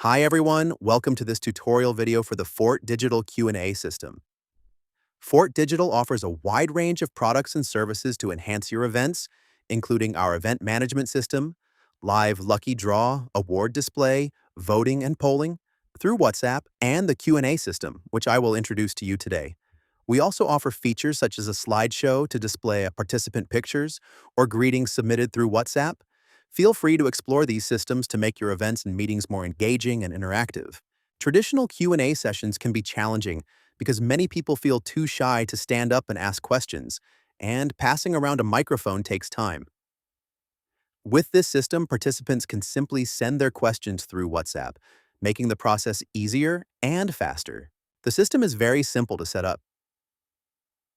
Hi everyone, welcome to this tutorial video for the Fort Digital Q&A system. Fort Digital offers a wide range of products and services to enhance your events, including our event management system, live lucky draw, award display, voting and polling, through WhatsApp, and the Q&A system, which I will introduce to you today. We also offer features such as a slideshow to display participant pictures or greetings submitted through WhatsApp. Feel free to explore these systems to make your events and meetings more engaging and interactive. Traditional Q&A sessions can be challenging because many people feel too shy to stand up and ask questions, and passing around a microphone takes time. With this system, participants can simply send their questions through WhatsApp, making the process easier and faster. The system is very simple to set up.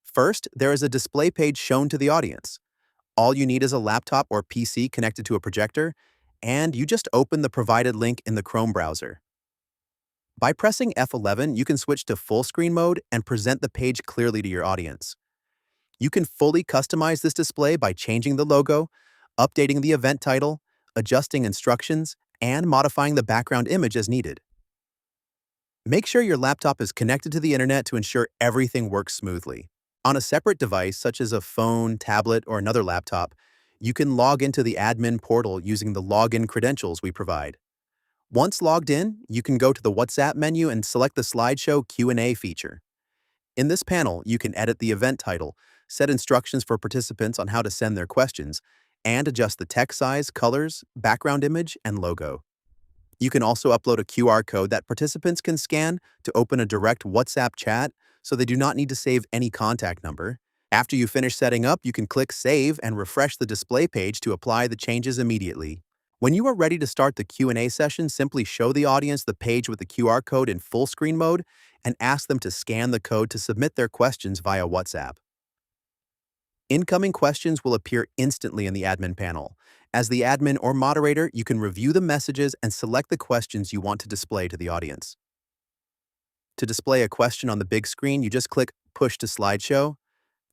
First, there is a display page shown to the audience. All you need is a laptop or PC connected to a projector, and you just open the provided link in the Chrome browser. By pressing F11, you can switch to full screen mode and present the page clearly to your audience. You can fully customize this display by changing the logo, updating the event title, adjusting instructions, and modifying the background image as needed. Make sure your laptop is connected to the internet to ensure everything works smoothly. On a separate device, such as a phone, tablet, or another laptop, you can log into the admin portal using the login credentials we provide. Once logged in, you can go to the WhatsApp menu and select the Slideshow Q&A feature. In this panel, you can edit the event title, set instructions for participants on how to send their questions, and adjust the text size, colors, background image, and logo. You can also upload a QR code that participants can scan to open a direct WhatsApp chat, so they do not need to save any contact number. After you finish setting up, you can click Save and refresh the display page to apply the changes immediately. When you are ready to start the Q&A session, simply show the audience the page with the QR code in full screen mode and ask them to scan the code to submit their questions via WhatsApp. Incoming questions will appear instantly in the admin panel. As the admin or moderator, you can review the messages and select the questions you want to display to the audience. To display a question on the big screen, you just click Push to Slideshow,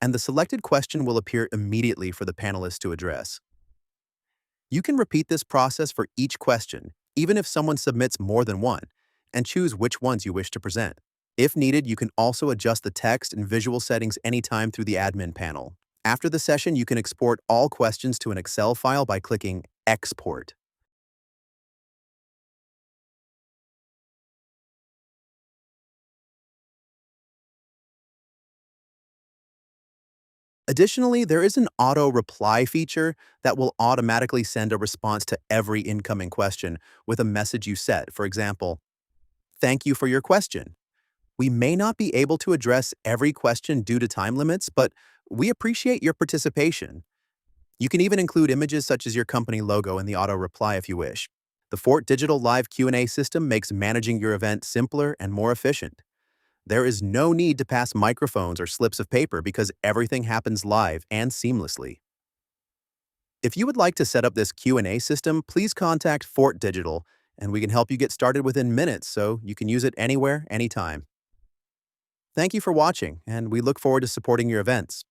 and the selected question will appear immediately for the panelists to address. You can repeat this process for each question, even if someone submits more than one, and choose which ones you wish to present. If needed, you can also adjust the text and visual settings anytime through the admin panel. After the session, you can export all questions to an Excel file by clicking Export. Additionally, there is an auto-reply feature that will automatically send a response to every incoming question with a message you set. For example, "Thank you for your question. We may not be able to address every question due to time limits, but we appreciate your participation." You can even include images such as your company logo in the auto-reply if you wish. The Fort Digital Live Q&A system makes managing your event simpler and more efficient. There is no need to pass microphones or slips of paper because everything happens live and seamlessly. If you would like to set up this Q&A system, please contact Fort Digital, and we can help you get started within minutes so you can use it anywhere, anytime. Thank you for watching, and we look forward to supporting your events.